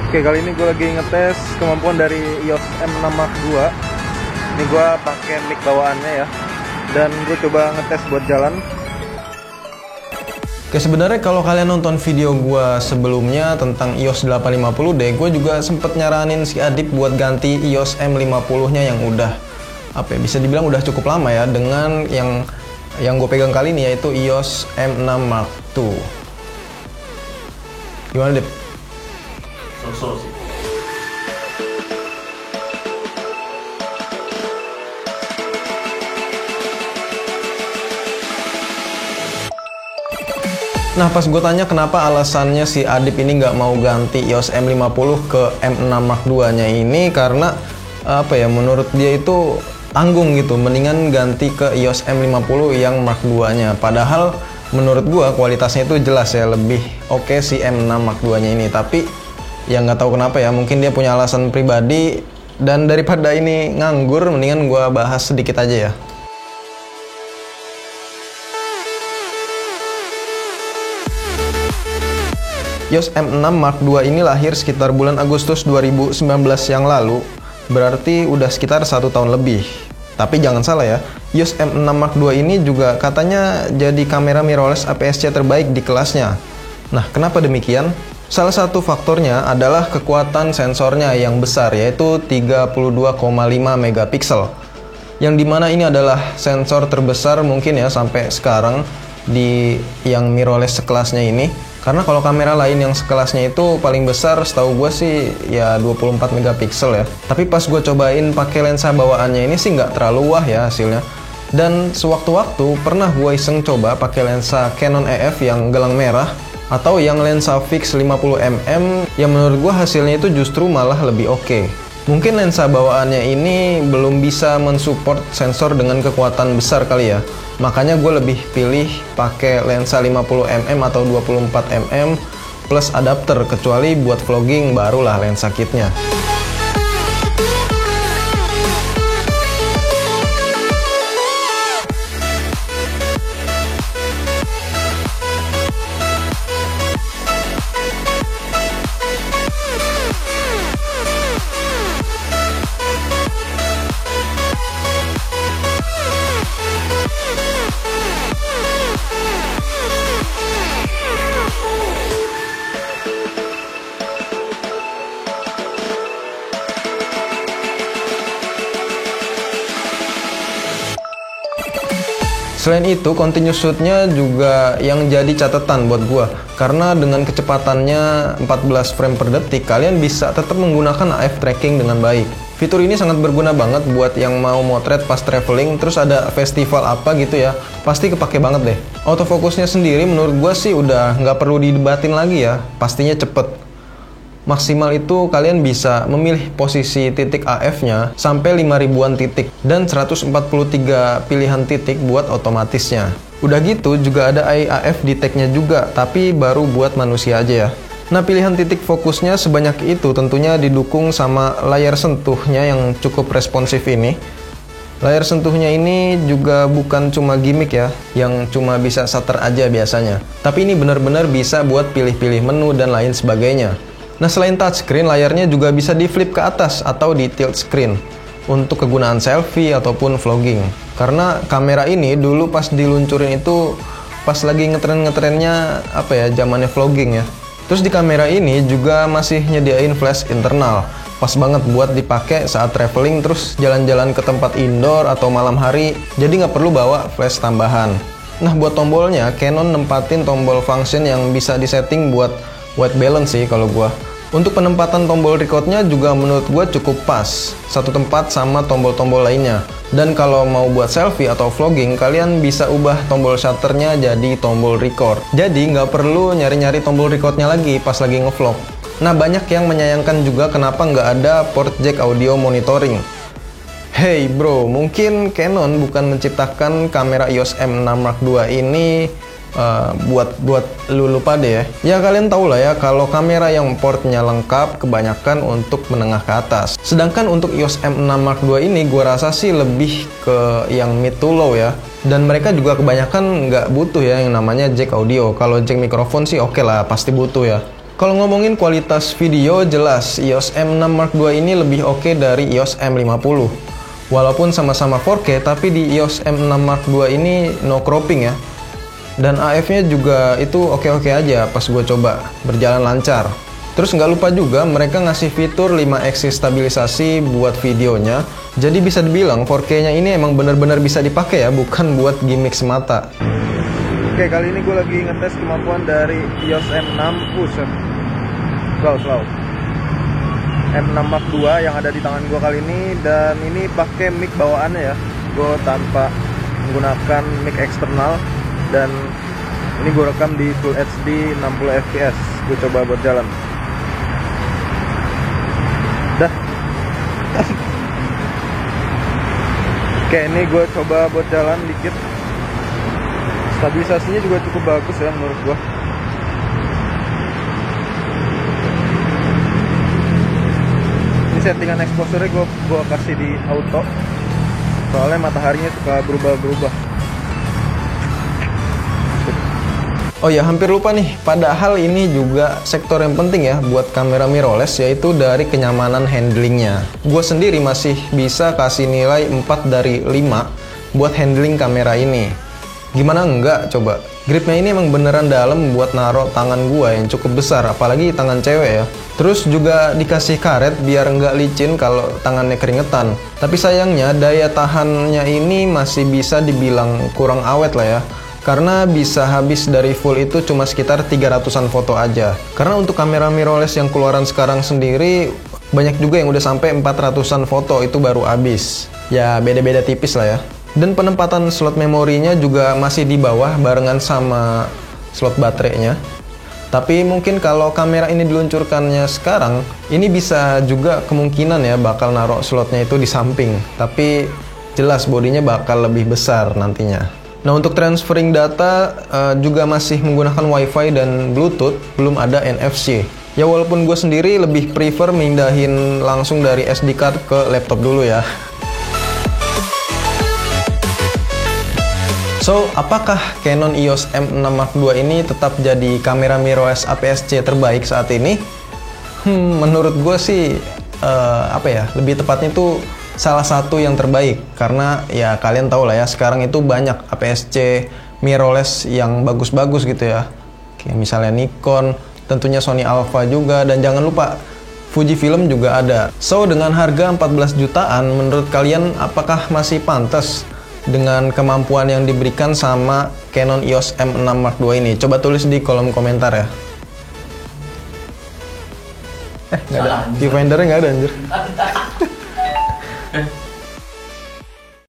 Oke, kali ini gue lagi ngetes kemampuan dari EOS M6 Mark II. Ini gue pakai mic bawaannya ya, dan gue coba ngetes buat jalan. Oke, sebenarnya kalau kalian nonton video gue sebelumnya tentang EOS 850D, gue juga sempet nyaranin si Adip buat ganti EOS M50-nya yang udah bisa dibilang udah cukup lama ya, dengan yang gue pegang kali ini yaitu EOS M6 Mark II. Gimana, Dip? So sih. Nah, pas gue tanya kenapa alasannya si Adip ini nggak mau ganti EOS M50 ke M6 Mark II-nya ini, karena menurut dia itu tanggung gitu, mendingan ganti ke EOS M50 yang Mark II-nya. Padahal menurut gue kualitasnya itu jelas ya lebih oke si M6 Mark II-nya ini, tapi ya nggak tahu kenapa ya, mungkin dia punya alasan pribadi, dan daripada ini nganggur mendingan gue bahas sedikit aja ya. EOS M6 Mark II ini lahir sekitar bulan Agustus 2019 yang lalu, berarti udah sekitar 1 tahun lebih. Tapi jangan salah ya, EOS M6 Mark II ini juga katanya jadi kamera mirrorless APS-C terbaik di kelasnya. Nah, kenapa demikian? Salah satu faktornya adalah kekuatan sensornya yang besar, yaitu 32,5 megapiksel. Yang dimana ini adalah sensor terbesar mungkin ya sampai sekarang di yang mirrorless sekelasnya ini. Karena kalau kamera lain yang sekelasnya itu paling besar setahu gue sih ya 24 megapiksel ya. Tapi pas gue cobain pakai lensa bawaannya ini sih nggak terlalu wah ya hasilnya. Dan sewaktu-waktu pernah gue iseng coba pakai lensa Canon EF yang gelang merah, atau yang lensa fix 50mm, yang menurut gue hasilnya itu justru malah lebih oke. Mungkin lensa bawaannya ini belum bisa mensupport sensor dengan kekuatan besar kali ya. Makanya gue lebih pilih pakai lensa 50mm atau 24mm plus adapter, kecuali buat vlogging barulah lensa kitnya. Selain itu, continuous shoot-nya juga yang jadi catatan buat gua, karena dengan kecepatannya 14 frame per detik, kalian bisa tetap menggunakan AF tracking dengan baik. Fitur ini sangat berguna banget buat yang mau motret pas traveling, terus ada festival apa gitu ya, pasti kepake banget deh. Autofocusnya sendiri menurut gua sih udah nggak perlu didebatin lagi ya, pastinya cepet. Maksimal itu kalian bisa memilih posisi titik AF-nya sampai 5000-an titik dan 143 pilihan titik buat otomatisnya. Udah gitu juga ada AF detect-nya juga, tapi baru buat manusia aja ya. Nah, pilihan titik fokusnya sebanyak itu tentunya didukung sama layar sentuhnya yang cukup responsif ini. Layar sentuhnya ini juga bukan cuma gimmick ya, yang cuma bisa shutter aja biasanya. Tapi ini benar-benar bisa buat pilih-pilih menu dan lain sebagainya. Nah, selain touchscreen, layarnya juga bisa di flip ke atas atau di tilt screen untuk kegunaan selfie ataupun vlogging. Karena kamera ini dulu pas diluncurin itu pas lagi ngetren-ngetrennya zamannya vlogging ya. Terus di kamera ini juga masih nyediain flash internal. Pas banget buat dipakai saat traveling terus jalan-jalan ke tempat indoor atau malam hari. Jadi nggak perlu bawa flash tambahan. Nah, buat tombolnya, Canon nempatin tombol function yang bisa disetting buat white balance sih kalau gua. Untuk penempatan tombol recordnya juga menurut gua cukup pas, satu tempat sama tombol-tombol lainnya. Dan kalau mau buat selfie atau vlogging, kalian bisa ubah tombol shutternya jadi tombol record. Jadi nggak perlu nyari-nyari tombol recordnya lagi pas lagi ngevlog. Nah, banyak yang menyayangkan juga kenapa nggak ada port jack audio monitoring. Hey bro, mungkin Canon bukan menciptakan kamera EOS M6 Mark II ini buat lu lupa deh ya. Ya kalian tau lah ya kalau kamera yang portnya lengkap kebanyakan untuk menengah ke atas. Sedangkan untuk EOS M6 Mark II ini gua rasa sih lebih ke yang mid to low ya. Dan mereka juga kebanyakan nggak butuh ya yang namanya jack audio. Kalau jack mikrofon sih oke lah, pasti butuh ya. Kalau ngomongin kualitas video, jelas EOS M6 Mark II ini lebih oke dari EOS M50. Walaupun sama-sama 4K, tapi di EOS M6 Mark II ini no cropping ya. Dan AF-nya juga itu oke-oke aja pas gue coba, berjalan lancar. Terus nggak lupa juga mereka ngasih fitur 5 axis stabilisasi buat videonya. Jadi bisa dibilang 4K-nya ini emang bener-bener bisa dipakai ya, bukan buat gimmick semata. Oke, kali ini gue lagi ngetes kemampuan dari EOS M6. Slow. M6 Mark II yang ada di tangan gue kali ini, dan ini pakai mic bawaannya ya. Gue tanpa menggunakan mic eksternal, dan ini gue rekam di Full HD 60 fps. Gue coba buat jalan. Dah. Oke, ini gue coba buat jalan dikit. Stabilisasinya juga cukup bagus ya menurut gue. Ini settingan exposure-nya gue kasih di auto, soalnya mataharinya suka berubah-berubah. Oh ya, hampir lupa nih. Padahal ini juga sektor yang penting ya buat kamera mirrorless, yaitu dari kenyamanan handlingnya. Gue sendiri masih bisa kasih nilai 4 dari 5 buat handling kamera ini. Gimana enggak coba? Gripnya ini emang beneran dalam buat naruh tangan gue yang cukup besar, apalagi tangan cewek ya. Terus juga dikasih karet biar enggak licin kalau tangannya keringetan. Tapi sayangnya daya tahannya ini masih bisa dibilang kurang awet lah ya. Karena bisa habis dari full itu cuma sekitar 300-an foto aja. Karena untuk kamera mirrorless yang keluaran sekarang sendiri, banyak juga yang udah sampai 400-an foto itu baru habis. Ya beda-beda tipis lah ya. Dan penempatan slot memorinya juga masih di bawah barengan sama slot baterainya. Tapi mungkin kalau kamera ini diluncurkannya sekarang, ini bisa juga kemungkinan ya bakal naruh slotnya itu di samping. Tapi jelas bodinya bakal lebih besar nantinya. Nah, untuk transferring data juga masih menggunakan WiFi dan Bluetooth, belum ada NFC. Ya walaupun gue sendiri lebih prefer mindahin langsung dari SD card ke laptop dulu ya. So, apakah Canon EOS M6 Mark II ini tetap jadi kamera mirrorless APS-C terbaik saat ini? Menurut gue sih, lebih tepatnya itu salah satu yang terbaik, karena ya kalian tahu lah ya sekarang itu banyak APS-C mirrorless yang bagus-bagus gitu ya, kayak misalnya Nikon, tentunya Sony Alpha juga, dan jangan lupa Fujifilm juga ada. So dengan harga 14 jutaan, menurut kalian apakah masih pantas dengan kemampuan yang diberikan sama Canon EOS M6 Mark II ini? Coba tulis di kolom komentar ya. Nggak ada, viewfindernya nggak ada anjir.